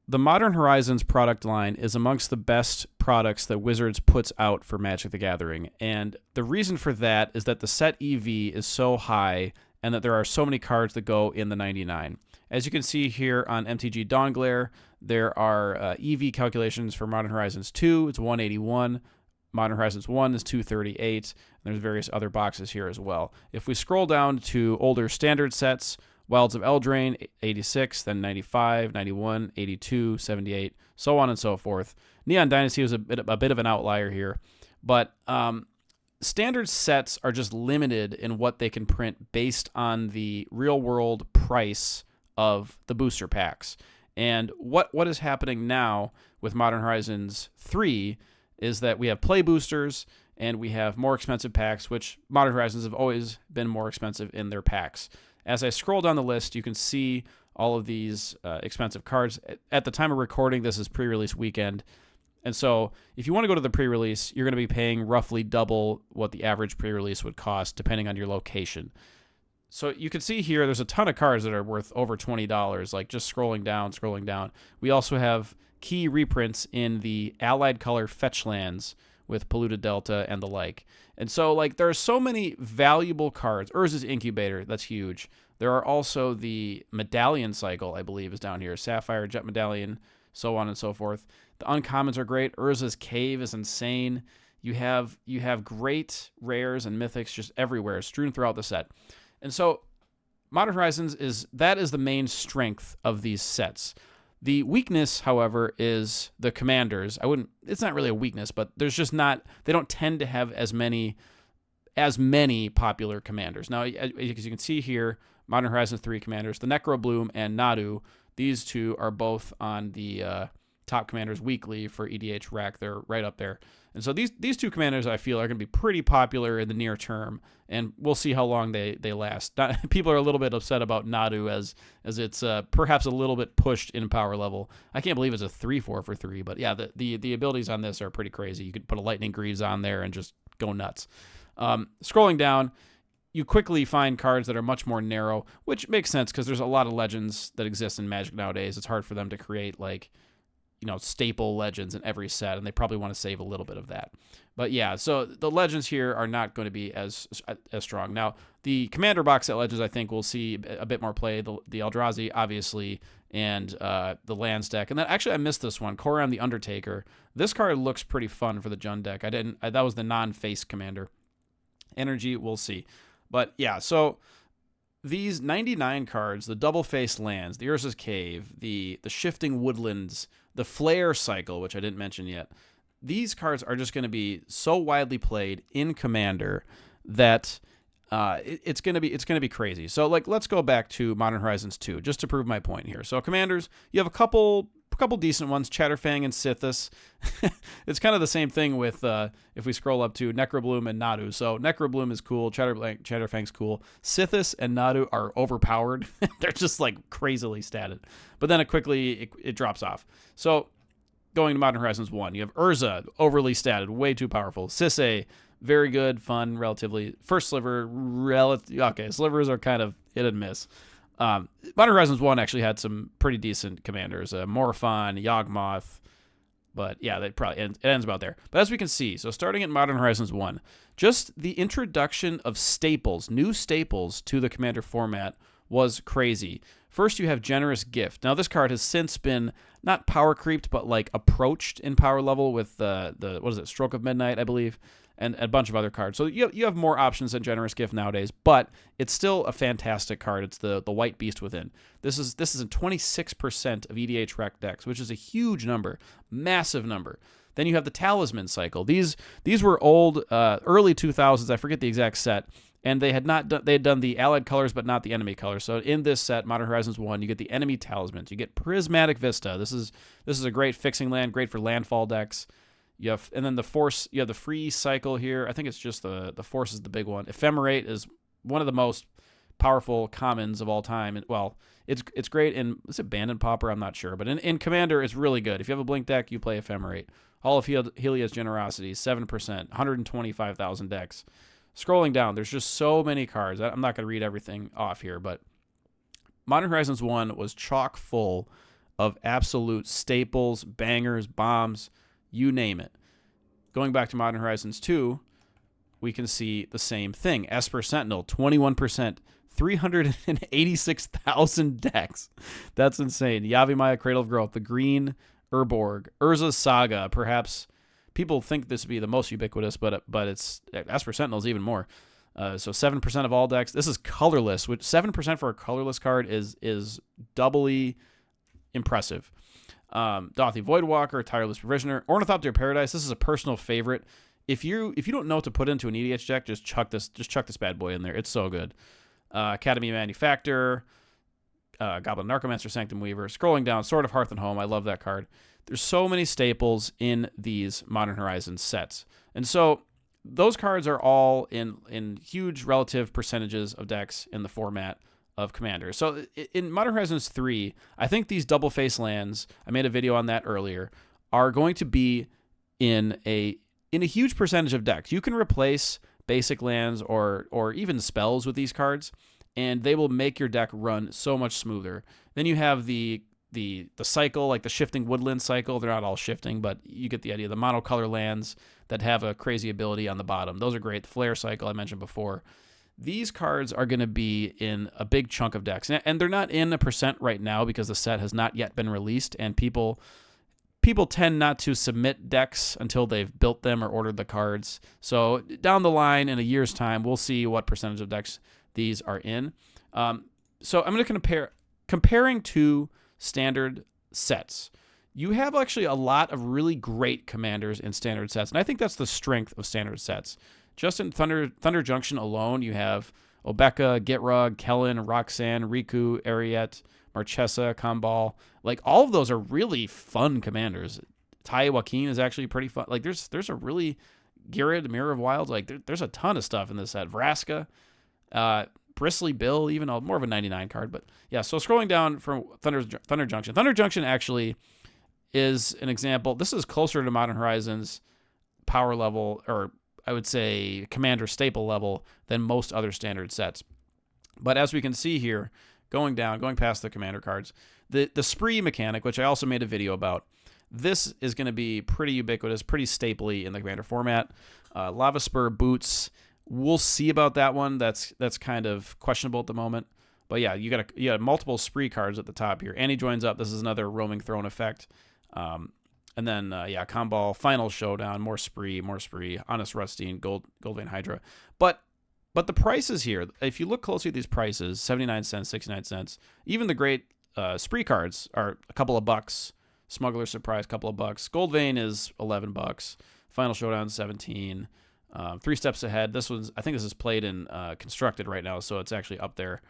the Modern Horizons product line is amongst the best products that Wizards puts out for Magic the Gathering. And the reason for that is that the set EV is so high and that there are so many cards that go in the 99. As you can see here on MTG Dawnglare, there are EV calculations for Modern Horizons 2. It's 181. Modern Horizons 1 is 238. There's various other boxes here as well. If we scroll down to older standard sets, Wilds of Eldraine, 86, then 95, 91, 82, 78, so on and so forth. Neon Dynasty was a bit of an outlier here. But standard sets are just limited in what they can print based on the real-world price of the booster packs. And what is happening now with Modern Horizons 3 is that we have play boosters and we have more expensive packs, which Modern Horizons have always been more expensive in their packs. As I scroll down the list, you can see all of these expensive cards. At the time of recording, this is pre-release weekend. And so if you want to go to the pre-release, you're going to be paying roughly double what the average pre-release would cost, depending on your location. So you can see here, there's a ton of cards that are worth over $20, like just scrolling down. We also have key reprints in the Allied Color fetch lands with Polluted Delta and the like. And so, like, there are so many valuable cards. Urza's Incubator, that's huge. There are also the Medallion cycle, I believe, is down here. Sapphire, Jet Medallion, so on and so forth. The uncommons are great. Urza's Cave is insane. You have great rares and mythics just everywhere, strewn throughout the set. And so Modern Horizons is the main strength of these sets. The weakness, however, is the commanders. It's not really a weakness, but they don't tend to have as many popular commanders. Now, as you can see here, Modern Horizons 3 commanders, the Necrobloom and Nadu, these two are both on the top commanders weekly for EDH Rec. They're right up there. And so these two commanders, I feel, are going to be pretty popular in the near term, and we'll see how long they last. People are a little bit upset about Nadu as it's perhaps a little bit pushed in power level. I can't believe it's a 3/4 for 3, but yeah, the abilities on this are pretty crazy. You could put a Lightning Greaves on there and just go nuts. Scrolling down, you quickly find cards that are much more narrow, which makes sense because there's a lot of legends that exist in Magic nowadays. It's hard for them to create, like, staple legends in every set, and they probably want to save a little bit of that. But yeah, so the legends here are not going to be as strong. Now, the Commander box set legends, I think, will see a bit more play. The Eldrazi, obviously, and the Lands deck. And then, actually, I missed this one, Koram the Undertaker. This card looks pretty fun for the Jund deck. That was the non-face Commander. Energy, we'll see. But yeah, so these 99 cards, the double-face lands, the Urza's Cave, the Shifting Woodlands, the Flare cycle, which I didn't mention yet, these cards are just going to be so widely played in Commander that it's going to be crazy. So, like, let's go back to Modern Horizons 2 just to prove my point here. So Commanders, you have a couple decent ones, Chatterfang and Sithis. It's kind of the same thing with if we scroll up to Necrobloom and Nadu. So Necrobloom is cool, Chatterfang's cool. Sithis and Nadu are overpowered. They're just like crazily statted. But then it drops off. So going to Modern Horizons 1, you have Urza, overly statted, way too powerful. Sisay, very good, fun, relatively. First Sliver, okay, Slivers are kind of hit and miss. Modern Horizons 1 actually had some pretty decent commanders. Morophon, Yawgmoth, but yeah, it ends about there. But as we can see, so starting at Modern Horizons 1, just the introduction of new staples to the Commander format was crazy. First, you have Generous Gift. Now, this card has since been not power creeped, but like approached in power level with the Stroke of Midnight, I believe, and a bunch of other cards. So you have more options than Generous Gift nowadays, but it's still a fantastic card. It's the White Beast Within. This is a 26% of EDH Rec decks, which is a huge number, massive number. Then you have the Talisman cycle. These were old, early 2000s. I forget the exact set. And they had done the allied colors, but not the enemy colors. So in this set, Modern Horizons 1, you get the enemy talismans. You get Prismatic Vista. This is a great fixing land, great for landfall decks. And then the Force. You have the free cycle here. I think it's just the Force is the big one. Ephemerate is one of the most powerful commons of all time. And, well, it's great in, is it Bandit Pauper? I'm not sure, but in Commander, it's really good. If you have a blink deck, you play Ephemerate. Hall of Helia's Generosity, 7%, 125,000 decks. Scrolling down, there's just so many cards. I'm not going to read everything off here, but Modern Horizons 1 was chock full of absolute staples, bangers, bombs, you name it. Going back to Modern Horizons 2, we can see the same thing. Esper Sentinel, 21%, 386,000 decks. That's insane. Yavimaya, Cradle of Growth, the Green Urborg, Urza Saga, perhaps people think this would be the most ubiquitous, but it's Esper Sentinel is even more. So 7% of all decks. This is colorless, which 7% for a colorless card is doubly impressive. Dauthi Voidwalker, Tireless Provisioner, Ornithopter Paradise. This is a personal favorite. If you don't know what to put into an EDH deck, just chuck this bad boy in there. It's so good. Academy Manufactor, Goblin Narcomancer, Sanctum Weaver. Scrolling down, Sword of Hearth and Home. I love that card. There's so many staples in these Modern Horizons sets. And so those cards are all in huge relative percentages of decks in the format of Commander. So in Modern Horizons 3, I think these double face lands, I made a video on that earlier, are going to be in a huge percentage of decks. You can replace basic lands or even spells with these cards, and they will make your deck run so much smoother. Then you have the cycle, like the shifting woodland cycle. They're not all shifting, but you get the idea. The monocolor lands that have a crazy ability on the bottom. Those are great. The flare cycle I mentioned before. These cards are going to be in a big chunk of decks. And they're not in a percent right now because the set has not yet been released, and people tend not to submit decks until they've built them or ordered the cards. So down the line, in a year's time, we'll see what percentage of decks these are in. So I'm going to comparing two standard sets. You have actually a lot of really great commanders in standard sets, and I think that's the strength of standard sets. Just in Thunder Junction alone, you have Obeka, Gitrog, Kellen, Roxanne, Riku, Ariete, Marchesa, Kambal. Like, all of those are really fun commanders. Tai Joaquin is actually pretty fun. Like, there's a really Girid, Mirror of Wilds. Like, there's a ton of stuff in this set. Vraska, Bristly Bill, even more of a 99 card. But yeah, so scrolling down from Thunder Junction. Thunder Junction actually is an example. This is closer to Modern Horizons power level, or I would say commander staple level, than most other standard sets. But as we can see here, going past the commander cards, the spree mechanic, which I also made a video about, this is going to be pretty ubiquitous, pretty stapley in the commander format. Lava Spur Boots, we'll see about that one. That's kind of questionable at the moment. But yeah, you got multiple spree cards at the top here. Annie joins up. This is another Roaming Throne effect. And then, Kambal, Final Showdown, more spree, Honest Rustine, Goldvein Hydra. But the prices here, if you look closely at these prices, 79 cents, 69 cents, even the great spree cards are a couple of bucks. Smuggler Surprise, couple of bucks. Goldvein is $11. Final Showdown, 17. 3 Steps Ahead. I think this is played in Constructed right now, so it's actually up there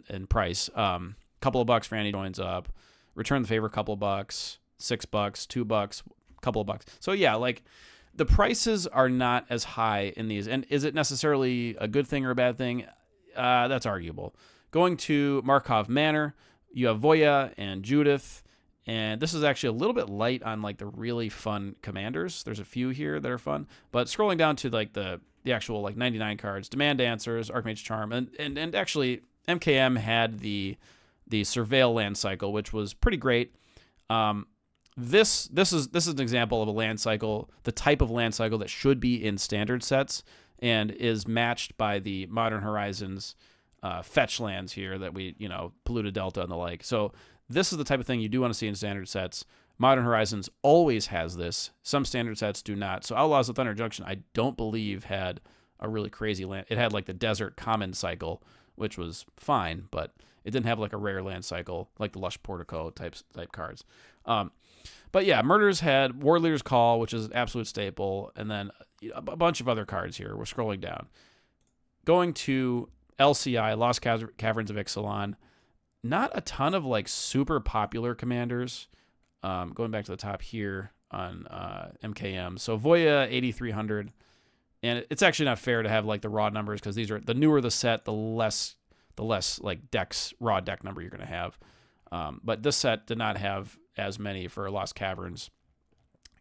in price. Couple of bucks for Annie joins up. Return the Favor, couple of bucks. $6, $2, couple of bucks. So yeah, like, the prices are not as high in these. And is it necessarily a good thing or a bad thing? That's arguable. Going to Markov Manor, you have Voya and Judith, and this is actually a little bit light on like the really fun commanders. There's a few here that are fun, but scrolling down to like the actual like 99 cards, Demand Answers, Archmage Charm, and actually MKM had the Surveil land cycle, which was pretty great. This is an example of a land cycle, the type of land cycle that should be in standard sets and is matched by the Modern Horizons fetch lands here that we, Polluted Delta and the like. So this is the type of thing you do want to see in standard sets. Modern Horizons always has this. Some standard sets do not. So Outlaws of Thunder Junction, I don't believe, had a really crazy land. It had like the Desert Common cycle, which was fine, but it didn't have like a rare land cycle like the Lush Portico type cards. But yeah, Murders had War Leader's Call, which is an absolute staple, and then a bunch of other cards here. We're scrolling down. Going to LCI, Lost Caverns of Ixalan, not a ton of like super popular commanders. Going back to the top here on MKM. So Voya 8,300, and it's actually not fair to have like the raw numbers because these are the newer the set, the less like decks, raw deck number you're going to have. But this set did not have as many for Lost Caverns.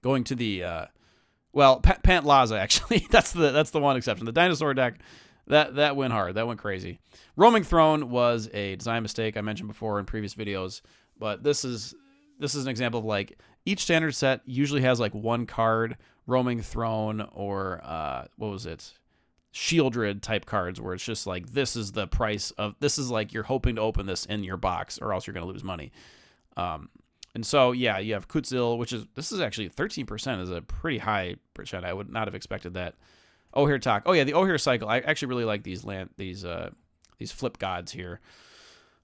Going to the Pant Laza, actually, that's the one exception. The dinosaur deck, that went hard, that went crazy. Roaming Throne was a design mistake I mentioned before in previous videos, But this is an example of like each standard set usually has like one card, Roaming Throne or what was it? Shieldred type cards where it's just like this is the price of this is like you're hoping to open this in your box or else you're going to lose money. And so yeah, you have Kutzil, which is this is actually 13% is a pretty high percent. I would not have expected that. Ohir Tak. Oh yeah, the Ohir cycle. I actually really like these flip gods here.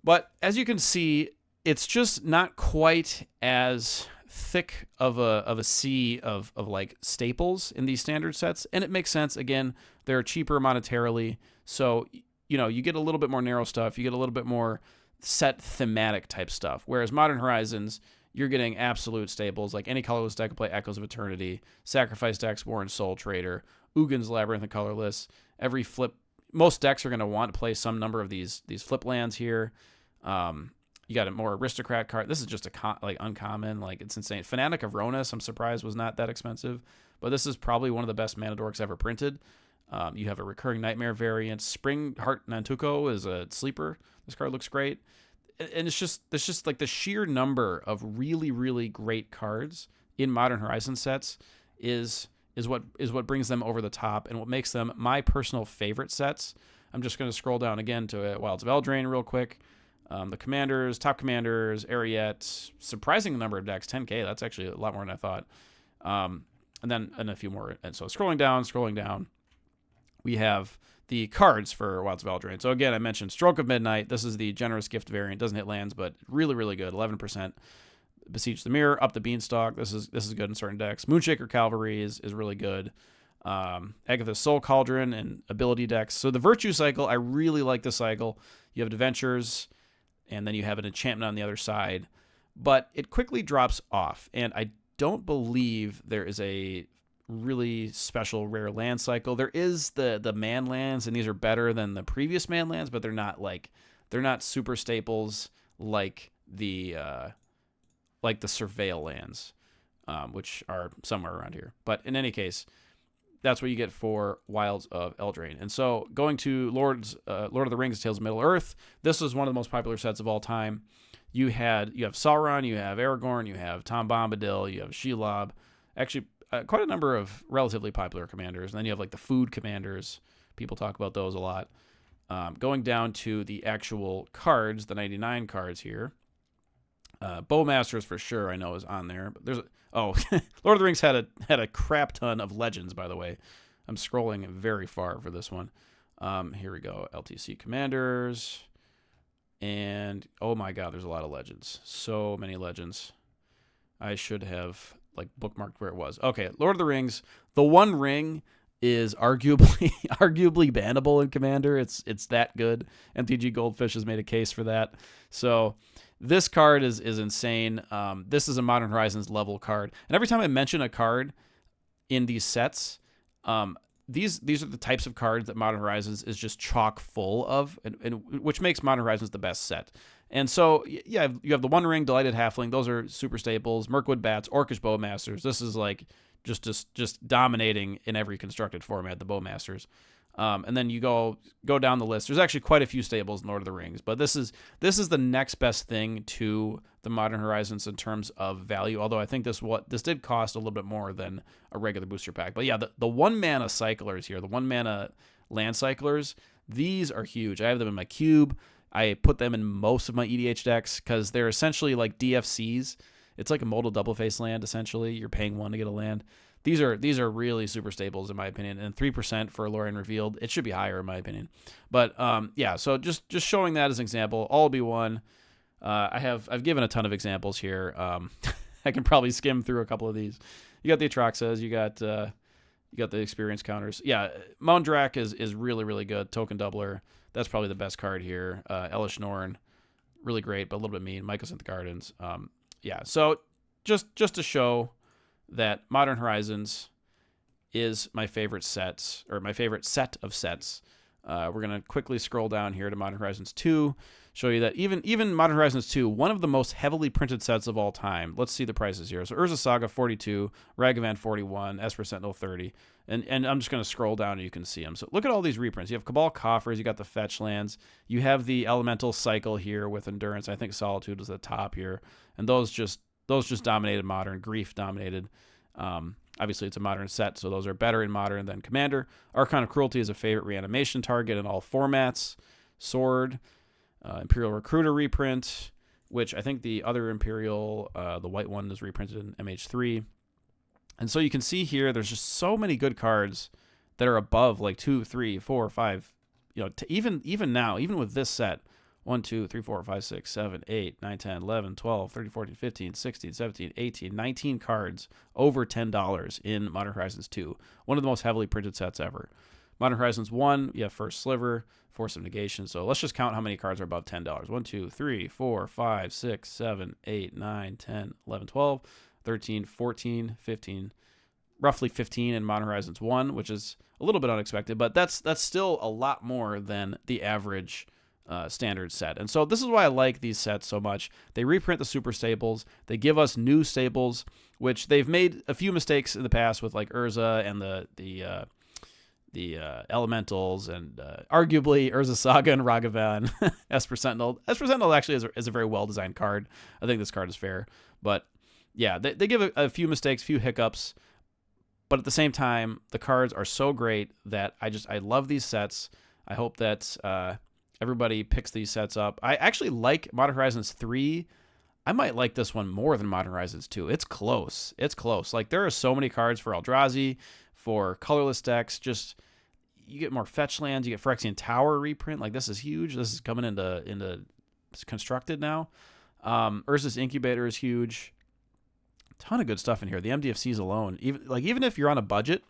But as you can see, it's just not quite as thick of a sea of like staples in these standard sets, and it makes sense. Again, they're cheaper monetarily, so you get a little bit more narrow stuff, you get a little bit more set thematic type stuff. Whereas Modern Horizons, you're getting absolute staples like any colorless deck will play Echoes of Eternity, Sacrifice decks, Warren Soul Trader, Ugin's Labyrinth and colorless. Every flip, most decks are going to want to play some number of these flip lands here. You got a more aristocrat card. This is just uncommon. Like it's insane. Fanatic of Ronas, I'm surprised was not that expensive, but this is probably one of the best mana dorks ever printed. You have a recurring nightmare variant. Spring Heart Nantuko is a sleeper. This card looks great, and it's just like the sheer number of really really great cards in Modern Horizon sets is what brings them over the top and what makes them my personal favorite sets. I'm just going to scroll down again to Wilds of Eldraine real quick. The commanders, top commanders, Ariete, surprising number of decks, 10K. That's actually a lot more than I thought. And a few more. And so scrolling down, we have the cards for Wilds of Eldraine. So again, I mentioned Stroke of Midnight. This is the generous gift variant. Doesn't hit lands, but really, really good. 11%. Besiege the Mirror, Up the Beanstalk. This is good in certain decks. Moonshaker Cavalry is really good. Agatha's Soul Cauldron and ability decks. So the Virtue cycle, I really like the cycle. You have Adventures, and then you have an enchantment on the other side. But it quickly drops off, and I don't believe there is a really special rare land cycle. There is the man lands, and these are better than the previous man lands, but they're not super staples like the Surveil lands, which are somewhere around here. But in any case, that's what you get for Wilds of Eldraine. And so going to Lord of the Rings, Tales of Middle-earth, this is one of the most popular sets of all time. You have Sauron, you have Aragorn, you have Tom Bombadil, you have Shelob. Actually, quite a number of relatively popular commanders. And then you have like the food commanders. People talk about those a lot. Going down to the actual cards, the 99 cards here. Bowmasters for sure I know is on there. But Lord of the Rings had a crap ton of legends, by the way. I'm scrolling very far for this one. Here we go. LTC Commanders. And oh my god, there's a lot of legends. So many legends. I should have like bookmarked where it was. Okay, Lord of the Rings. The One Ring is arguably bannable in Commander. It's that good. MTG Goldfish has made a case for that. So this card is insane. This is a Modern Horizons level card. And every time I mention a card in these sets, these are the types of cards that Modern Horizons is just chock full of, and which makes Modern Horizons the best set. And so, yeah, you have the One Ring, Delighted Halfling. Those are super staples. Mirkwood Bats, Orcish Bowmasters. This is like just dominating in every constructed format, the Bowmasters. And then you go down the list. There's actually quite a few staples in Lord of the Rings, but this is the next best thing to the Modern Horizons in terms of value. Although I think this did cost a little bit more than a regular booster pack. But yeah, the 1 mana cyclers here, the 1 mana land cyclers, these are huge. I have them in my cube. I put them in most of my EDH decks because they're essentially like DFCs. It's like a modal double face land essentially. You're paying 1 to get a land. These are really super staples in my opinion, and 3% for Lorien Revealed. It should be higher in my opinion, but yeah. So just showing that as an example. All be one. I've given a ton of examples here. I can probably skim through a couple of these. You got the Atraxas. You got the experience counters. Yeah, Moundrak is really really good. Token doubler. That's probably the best card here. Elish Norn, really great, but a little bit mean. Mycosynth Gardens. Yeah. So just to show that Modern Horizons is my favorite set of sets. We're going to quickly scroll down here to Modern Horizons 2, show you that even Modern Horizons 2, one of the most heavily printed sets of all time. Let's see the prices here. So Urza Saga 42, Ragavan 41, Esper Sentinel 30, and I'm just going to scroll down and you can see them. So look at all these reprints. You have Cabal Coffers, you got the Fetch Lands, you have the Elemental Cycle here with Endurance. I think Solitude was at the top here, and those just dominated Modern. Grief dominated. Obviously, it's a Modern set, so those are better in Modern than Commander. Archon of Cruelty is a favorite reanimation target in all formats. Sword, Imperial Recruiter reprint, which I think the other Imperial, the white one, is reprinted in MH3. And so you can see here, there's just so many good cards that are above like 2, 3, 4, 5. You know, to even now, even with this set, 1, 2, 3, 4, 5, 6, 7, 8, 9, 10, 11, 12, 13, 14, 15, 16, 17, 18, 19 cards over $10 in Modern Horizons 2. One of the most heavily printed sets ever. Modern Horizons 1, you have First Sliver, Force of Negation. So let's just count how many cards are above $10. 1, 2, 3, 4, 5, 6, 7, 8, 9, 10, 11, 12, 13, 14, 15, roughly 15 in Modern Horizons 1, which is a little bit unexpected, but that's still a lot more than the average standard set. And so this is why I like these sets so much. They reprint the super staples. They give us new staples, which they've made a few mistakes in the past with like Urza and the Elementals, and arguably Urza Saga and Ragavan. Esper Sentinel. Esper Sentinel actually is a very well-designed card. I think this card is fair. But yeah, they give a few mistakes, few hiccups. But at the same time, the cards are so great that I love these sets. I hope that everybody picks these sets up. I actually like Modern Horizons 3. I might like this one more than Modern Horizons 2. It's close. It's close. Like, there are so many cards for Eldrazi, for colorless decks. Just, you get more fetch lands. You get Phyrexian Tower reprint. Like, this is huge. This is coming into Constructed now. Urza's Incubator is huge. Ton of good stuff in here. The MDFCs alone, even if you're on a budget,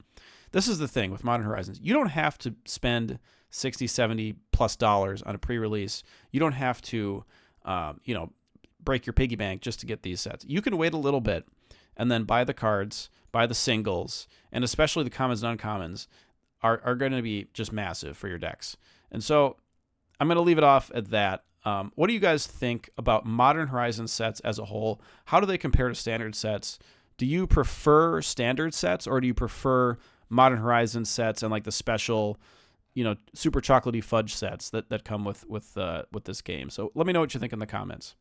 this is the thing with Modern Horizons. You don't have to spend $60, $70+ on a pre-release. You don't have to, break your piggy bank just to get these sets. You can wait a little bit and then buy the cards, buy the singles, and especially the commons and uncommons are going to be just massive for your decks. And so I'm going to leave it off at that. What do you guys think about Modern Horizons sets as a whole? How do they compare to standard sets? Do you prefer standard sets, or do you prefer Modern Horizons sets and like the special, super chocolatey fudge sets that come with this game? So let me know what you think in the comments.